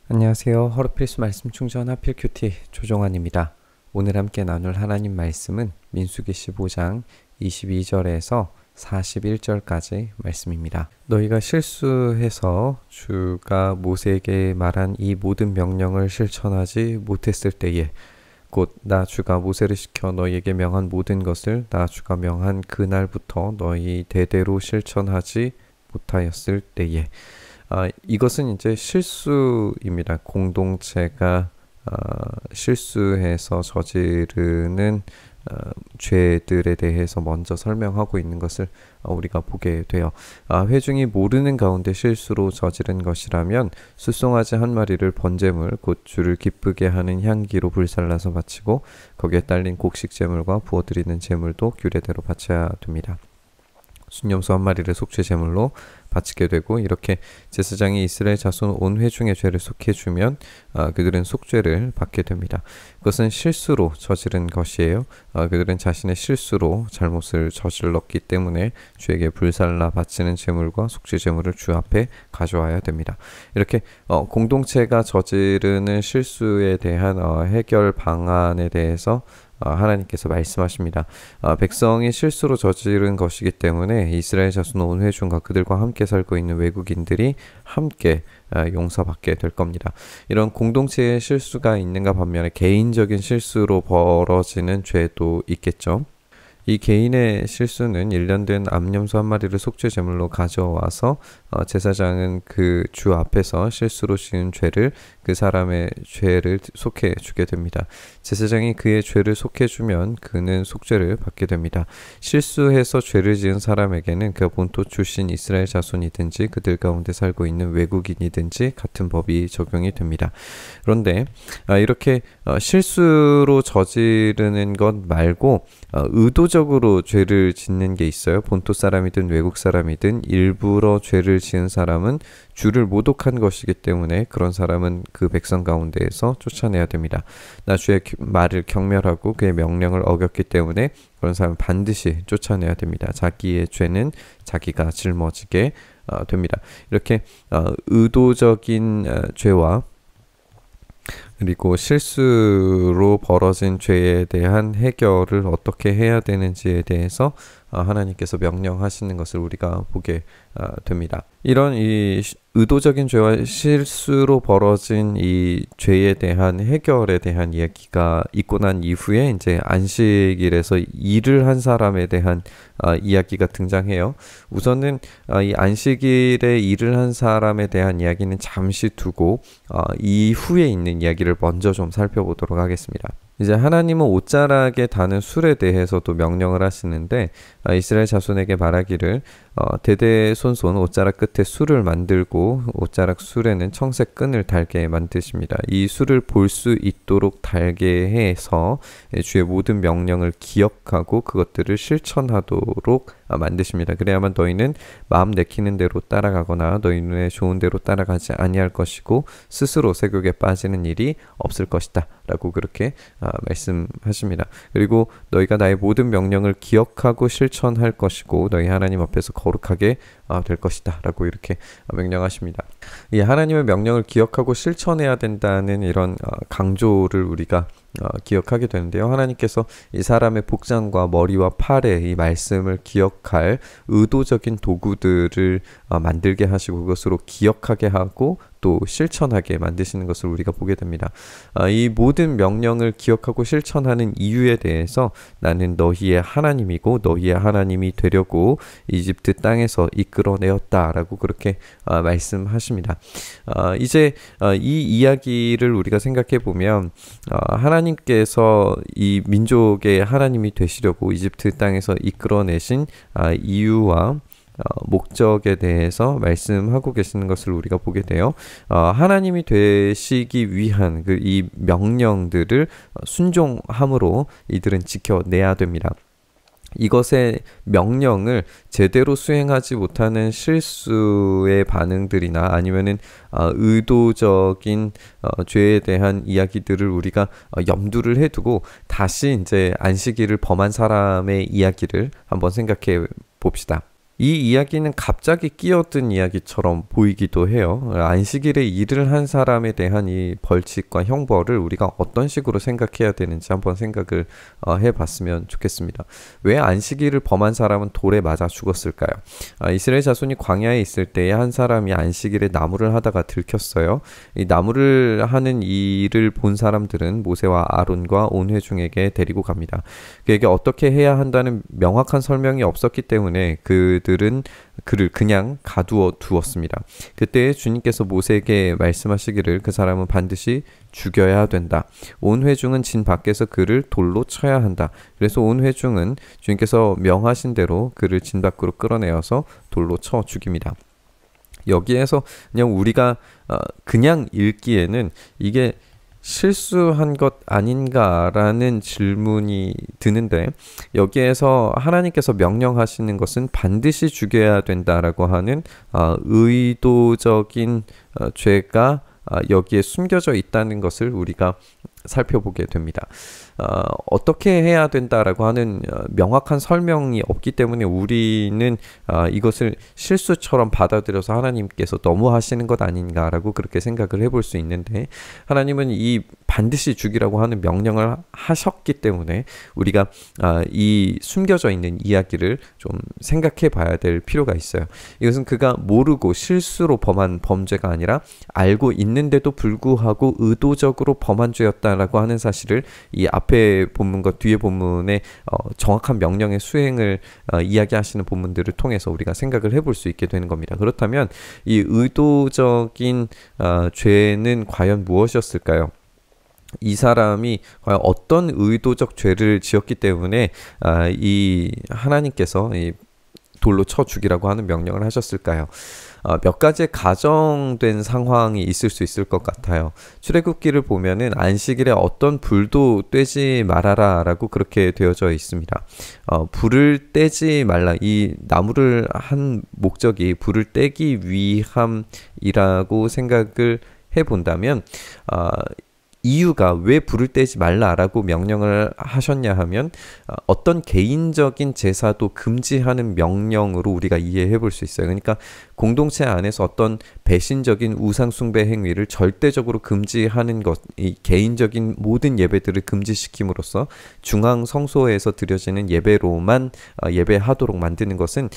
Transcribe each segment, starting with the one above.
안녕하세요. 허르필수 말씀 충전 하필 큐티 조종환입니다. 오늘 함께 나눌 하나님 말씀은 민수기 15장 22절에서 41절까지 말씀입니다. 너희가 실수해서 주가 모세에게 말한 이 모든 명령을 실천하지 못했을 때에 곧 나 주가 모세를 시켜 너희에게 명한 모든 것을 나 주가 명한 그날부터 너희 대대로 실천하지 못하였을 때에 이것은 이제 실수입니다. 공동체가 실수해서 저지르는 죄들에 대해서 먼저 설명하고 있는 것을 우리가 보게 돼요. 회중이 모르는 가운데 실수로 저지른 것이라면 수송아지 한 마리를 번제물 곧 주를 기쁘게 하는 향기로 불살라서 바치고 거기에 딸린 곡식 제물과 부어드리는 제물도 규례대로 바쳐야 됩니다. 순념소 한 마리를 속죄 제물로 바치게 되고, 이렇게 제사장이 이스라엘 자손 온 회중의 죄를 속해주면 그들은 속죄를 받게 됩니다. 그것은 실수로 저지른 것이에요. 그들은 자신의 실수로 잘못을 저질렀기 때문에 주에게 불살라 바치는 제물과 속죄 제물을 주 앞에 가져와야 됩니다. 이렇게 공동체가 저지르는 실수에 대한 해결 방안에 대해서 하나님께서 말씀하십니다. 백성이 실수로 저지른 것이기 때문에 이스라엘 자손 온 회중과 그들과 함께 살고 있는 외국인들이 함께 용서받게 될 겁니다. 이런 공동체의 실수가 있는가 반면에 개인적인 실수로 벌어지는 죄도 있겠죠. 이 개인의 실수는 1년 된 암염소 한 마리를 속죄 제물로 가져와서 제사장은 그 주 앞에서 실수로 지은 죄를, 그 사람의 죄를 속해 주게 됩니다. 제사장이 그의 죄를 속해 주면 그는 속죄를 받게 됩니다. 실수해서 죄를 지은 사람에게는 그 본토 출신 이스라엘 자손이든지 그들 가운데 살고 있는 외국인이든지 같은 법이 적용이 됩니다. 그런데 이렇게 실수로 저지르는 것 말고 의도적으로 죄를 짓는 게 있어요. 본토 사람이든 외국 사람이든 일부러 죄를 지은 사람은 주를 모독한 것이기 때문에 그런 사람은 그 백성 가운데에서 쫓아내야 됩니다. 나 주의 말을 경멸하고 그의 명령을 어겼기 때문에 그런 사람은 반드시 쫓아내야 됩니다. 자기의 죄는 자기가 짊어지게 됩니다. 이렇게 의도적인 죄와 그리고 실수로 벌어진 죄에 대한 해결을 어떻게 해야 되는지에 대해서 하나님께서 명령하시는 것을 우리가 보게 됩니다. 이런 이 의도적인 죄와 실수로 벌어진 이 죄에 대한 해결에 대한 이야기가 있고 난 이후에 이제 안식일에서 일을 한 사람에 대한 이야기가 등장해요. 우선은 이 안식일에 일을 한 사람에 대한 이야기는 잠시 두고 이후에 있는 이야기를 먼저 좀 살펴보도록 하겠습니다. 이제 하나님은 옷자락에 다는 술에 대해서도 명령을 하시는데 이스라엘 자손에게 말하기를 대대손손 옷자락 끝에 술을 만들고 옷자락 술에는 청색 끈을 달게 만드십니다. 이 술을 볼 수 있도록 달게 해서 주의 모든 명령을 기억하고 그것들을 실천하도록 만드십니다. 그래야만 너희는 마음 내키는 대로 따라가거나 너희 눈에 좋은 대로 따라가지 아니할 것이고 스스로 세욕에 빠지는 일이 없을 것이다 라고 그렇게 말씀하십니다. 그리고 너희가 나의 모든 명령을 기억하고 실천할 것이고 너희 하나님 앞에서 거룩하게 될 것이다 라고 이렇게 명령하십니다. 이 하나님의 명령을 기억하고 실천해야 된다는 이런 강조를 우리가 기억하게 되는데요. 하나님께서 이 사람의 복장과 머리와 팔에 이 말씀을 기억할 의도적인 도구들을 만들게 하시고 그것으로 기억하게 하고 또 실천하게 만드시는 것을 우리가 보게 됩니다. 이 모든 명령을 기억하고 실천하는 이유에 대해서 나는 너희의 하나님이고 너희의 하나님이 되려고 이집트 땅에서 이끌어내었다 라고 그렇게 말씀하십니다. 이제 이 이야기를 우리가 생각해 보면 하나님께서 이 민족의 하나님이 되시려고 이집트 땅에서 이끌어내신 이유와 목적에 대해서 말씀하고 계시는 것을 우리가 보게 돼요. 하나님이 되시기 위한 이 명령들을 순종함으로 이들은 지켜내야 됩니다. 이것의 명령을 제대로 수행하지 못하는 실수의 반응들이나 아니면은 의도적인 죄에 대한 이야기들을 우리가 염두를 해두고 다시 이제 안식일을 범한 사람의 이야기를 한번 생각해 봅시다. 이 이야기는 갑자기 끼어든 이야기처럼 보이기도 해요. 안식일에 일을 한 사람에 대한 이 벌칙과 형벌을 우리가 어떤 식으로 생각해야 되는지 한번 생각을 해봤으면 좋겠습니다. 왜 안식일을 범한 사람은 돌에 맞아 죽었을까요? 이스라엘 자손이 광야에 있을 때에 한 사람이 안식일에 나무를 하다가 들켰어요. 이 나무를 하는 일을 본 사람들은 모세와 아론과 온 회중에게 데리고 갑니다. 그에게 어떻게 해야 한다는 명확한 설명이 없었기 때문에 그들은 그를 그냥 가두어 두었습니다. 그때 주님께서 모세에게 말씀하시기를 그 사람은 반드시 죽여야 된다. 온 회중은 진 밖에서 그를 돌로 쳐야 한다. 그래서 온 회중은 주님께서 명하신 대로 그를 진 밖으로 끌어내어서 돌로 쳐 죽입니다. 여기에서 그냥 우리가 그냥 읽기에는 이게 실수한 것 아닌가라는 질문이 드는데, 여기에서 하나님께서 명령하시는 것은 반드시 죽여야 된다라고 하는 의도적인 죄가 여기에 숨겨져 있다는 것을 우리가 살펴보게 됩니다. 어떻게 해야 된다라고 하는 명확한 설명이 없기 때문에 우리는 이것을 실수처럼 받아들여서 하나님께서 너무 하시는 것 아닌가라고 그렇게 생각을 해볼 수 있는데, 하나님은 이 반드시 죽이라고 하는 명령을 하셨기 때문에 우리가 이 숨겨져 있는 이야기를 좀 생각해 봐야 될 필요가 있어요. 이것은 그가 모르고 실수로 범한 범죄가 아니라 알고 있는데도 불구하고 의도적으로 범한 죄였다라고 하는 사실을 이 앞에 본문과 뒤에 본문의 정확한 명령의 수행을 이야기하시는 본문들을 통해서 우리가 생각을 해볼 수 있게 되는 겁니다. 그렇다면 이 의도적인 죄는 과연 무엇이었을까요? 이 사람이 과연 어떤 의도적 죄를 지었기 때문에 이 하나님께서 이 돌로 쳐 죽이라고 하는 명령을 하셨을까요? 몇 가지의 가정된 상황이 있을 수 있을 것 같아요. 출애굽기를 보면은 안식일에 어떤 불도 떼지 말아라 라고 그렇게 되어져 있습니다. 불을 떼지 말라, 이 나무를 한 목적이 불을 떼기 위함이라고 생각을 해본다면 이유가 왜 불을 떼지 말라라고 명령을 하셨냐 하면 어떤 개인적인 제사도 금지하는 명령으로 우리가 이해해 볼 수 있어요. 그러니까 공동체 안에서 어떤 배신적인 우상 숭배 행위를 절대적으로 금지하는 것, 이 개인적인 모든 예배들을 금지시킴으로써 중앙 성소에서 드려지는 예배로만 예배하도록 만드는 것은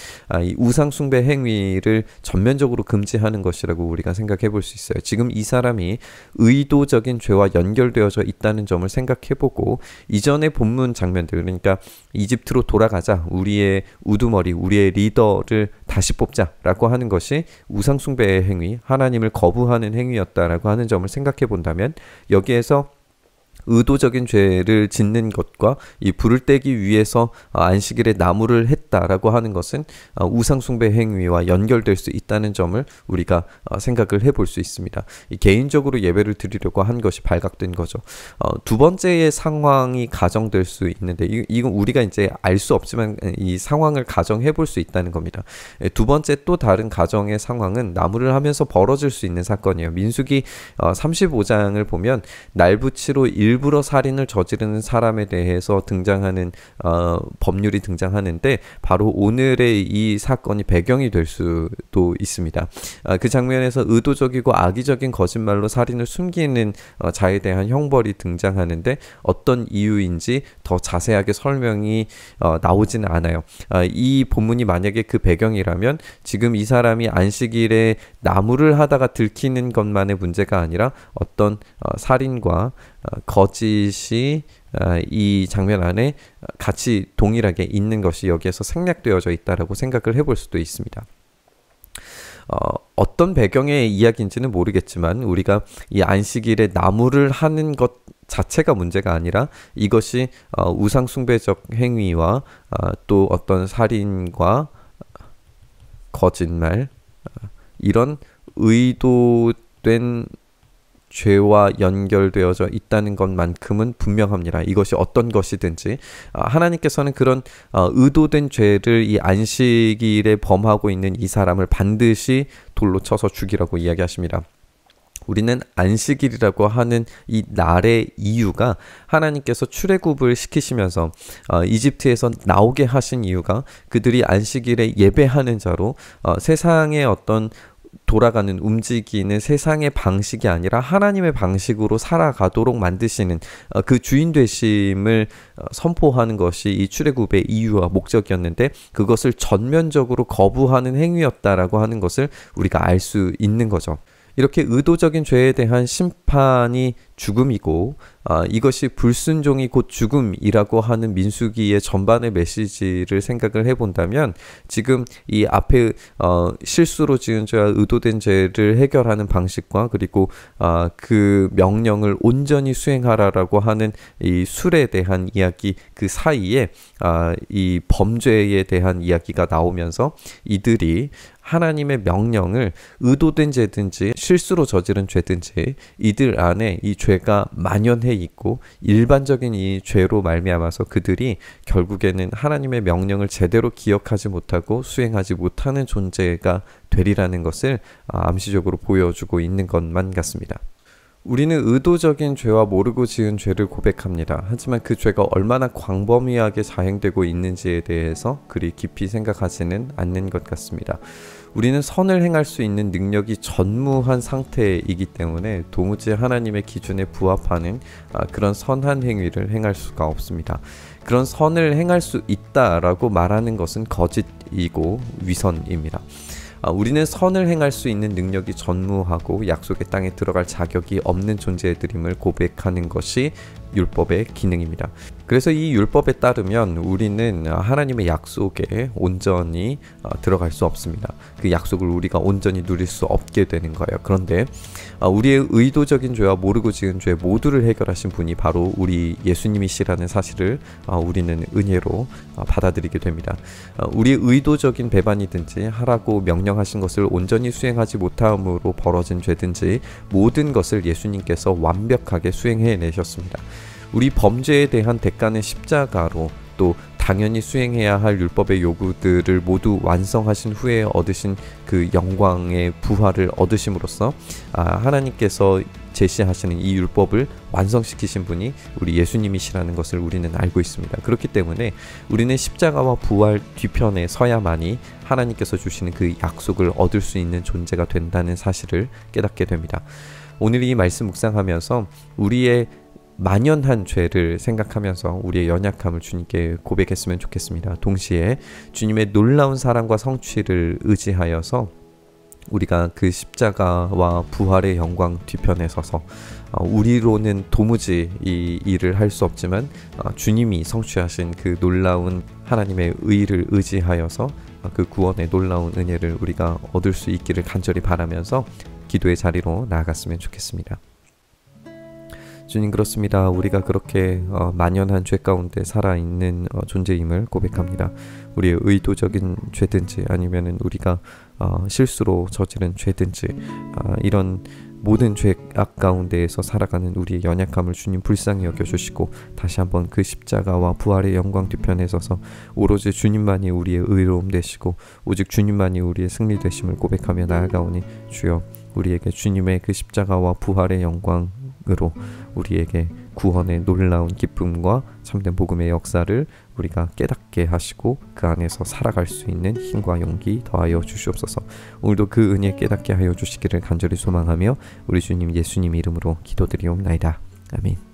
이 우상 숭배 행위를 전면적으로 금지하는 것이라고 우리가 생각해 볼 수 있어요. 지금 이 사람이 의도적인 죄와 연결되어져 있다는 점을 생각해보고 이전의 본문 장면들, 그러니까 이집트로 돌아가자, 우리의 우두머리, 우리의 리더를 다시 뽑자라고 하는 것이 우상숭배의 행위, 하나님을 거부하는 행위였다라고 하는 점을 생각해 본다면 여기에서 의도적인 죄를 짓는 것과 이 불을 떼기 위해서 안식일에 나무를 했다라고 하는 것은 우상숭배 행위와 연결될 수 있다는 점을 우리가 생각을 해볼 수 있습니다. 개인적으로 예배를 드리려고 한 것이 발각된 거죠. 두 번째의 상황이 가정될 수 있는데 이건 우리가 이제 알 수 없지만 이 상황을 가정해 볼 수 있다는 겁니다. 두 번째 또 다른 가정의 상황은 나무를 하면서 벌어질 수 있는 사건이에요. 민수기 35장을 보면 날붙이로 일부러 살인을 저지르는 사람에 대해서 등장하는 법률이 등장하는데 바로 오늘의 이 사건이 배경이 될 수도 있습니다. 그 장면에서 의도적이고 악의적인 거짓말로 살인을 숨기는 자에 대한 형벌이 등장하는데 어떤 이유인지 더 자세하게 설명이 나오지는 않아요. 이 본문이 만약에 그 배경이라면 지금 이 사람이 안식일에 나무를 하다가 들키는 것만의 문제가 아니라 어떤 살인과 거짓이 이 장면 안에 같이 동일하게 있는 것이 여기에서 생략되어져 있다라고 생각을 해볼 수도 있습니다. 어떤 배경의 이야기인지는 모르겠지만 우리가 이 안식일에 나무를 하는 것 자체가 문제가 아니라 이것이 우상숭배적 행위와 또 어떤 살인과 거짓말, 이런 의도된 죄와 연결되어져 있다는 것만큼은 분명합니다. 이것이 어떤 것이든지 하나님께서는 그런 의도된 죄를 이 안식일에 범하고 있는 이 사람을 반드시 돌로 쳐서 죽이라고 이야기하십니다. 우리는 안식일이라고 하는 이 날의 이유가 하나님께서 출애굽을 시키시면서 이집트에서 나오게 하신 이유가 그들이 안식일에 예배하는 자로 세상의 어떤 돌아가는 움직이는 세상의 방식이 아니라 하나님의 방식으로 살아가도록 만드시는 그 주인 되심을 선포하는 것이 이 출애굽의 이유와 목적이었는데 그것을 전면적으로 거부하는 행위였다라고 하는 것을 우리가 알 수 있는 거죠. 이렇게 의도적인 죄에 대한 심판이 죽음이고 이것이 불순종이 곧 죽음이라고 하는 민수기의 전반의 메시지를 생각을 해본다면 지금 이 앞에 실수로 지은 죄와 의도된 죄를 해결하는 방식과 그리고 그 명령을 온전히 수행하라라고 하는 이 술에 대한 이야기 그 사이에 이 범죄에 대한 이야기가 나오면서 이들이 하나님의 명령을 의도된 죄든지 실수로 저지른 죄든지 이들 안에 이 죄가 만연해 있고 일반적인 이 죄로 말미암아서 그들이 결국에는 하나님의 명령을 제대로 기억하지 못하고 수행하지 못하는 존재가 되리라는 것을 암시적으로 보여주고 있는 것만 같습니다. 우리는 의도적인 죄와 모르고 지은 죄를 고백합니다. 하지만 그 죄가 얼마나 광범위하게 자행되고 있는지에 대해서 그리 깊이 생각하지는 않는 것 같습니다. 우리는 선을 행할 수 있는 능력이 전무한 상태이기 때문에 도무지 하나님의 기준에 부합하는 그런 선한 행위를 행할 수가 없습니다. 그런 선을 행할 수 있다라고 말하는 것은 거짓이고 위선입니다. 우리는 선을 행할 수 있는 능력이 전무하고 약속의 땅에 들어갈 자격이 없는 존재들임을 고백하는 것이 율법의 기능입니다. 그래서 이 율법에 따르면 우리는 하나님의 약속에 온전히 들어갈 수 없습니다. 그 약속을 우리가 온전히 누릴 수 없게 되는 거예요. 그런데 우리의 의도적인 죄와 모르고 지은 죄 모두를 해결하신 분이 바로 우리 예수님이시라는 사실을 우리는 은혜로 받아들이게 됩니다. 우리의 의도적인 배반이든지 하라고 명령하신 것을 온전히 수행하지 못함으로 벌어진 죄든지 모든 것을 예수님께서 완벽하게 수행해 내셨습니다. 우리 범죄에 대한 대가는 십자가로 또 당연히 수행해야 할 율법의 요구들을 모두 완성하신 후에 얻으신 그 영광의 부활을 얻으심으로써 하나님께서 제시하시는 이 율법을 완성시키신 분이 우리 예수님이시라는 것을 우리는 알고 있습니다. 그렇기 때문에 우리는 십자가와 부활 뒤편에 서야만이 하나님께서 주시는 그 약속을 얻을 수 있는 존재가 된다는 사실을 깨닫게 됩니다. 오늘 이 말씀 묵상하면서 우리의 만연한 죄를 생각하면서 우리의 연약함을 주님께 고백했으면 좋겠습니다. 동시에 주님의 놀라운 사랑과 성취를 의지하여서 우리가 그 십자가와 부활의 영광 뒤편에 서서 우리로는 도무지 이 일을 할 수 없지만 주님이 성취하신 그 놀라운 하나님의 의를 의지하여서 그 구원의 놀라운 은혜를 우리가 얻을 수 있기를 간절히 바라면서 기도의 자리로 나아갔으면 좋겠습니다. 주님, 그렇습니다. 우리가 그렇게 만연한 죄 가운데 살아있는 존재임을 고백합니다. 우리의 의도적인 죄든지 아니면은 우리가 실수로 저지른 죄든지 이런 모든 죄악 가운데에서 살아가는 우리의 연약함을 주님 불쌍히 여겨주시고 다시 한번 그 십자가와 부활의 영광 뒤편에 서서 오로지 주님만이 우리의 의로움 되시고 오직 주님만이 우리의 승리 되심을 고백하며 나아가오니 주여 우리에게 주님의 그 십자가와 부활의 영광으로 우리에게 구원의 놀라운 기쁨과 참된 복음의 역사를 우리가 깨닫게 하시고 그 안에서 살아갈 수 있는 힘과 용기 더하여 주시옵소서. 오늘도 그 은혜 깨닫게 하여 주시기를 간절히 소망하며 우리 주님 예수님 이름으로 기도드리옵나이다. 아멘.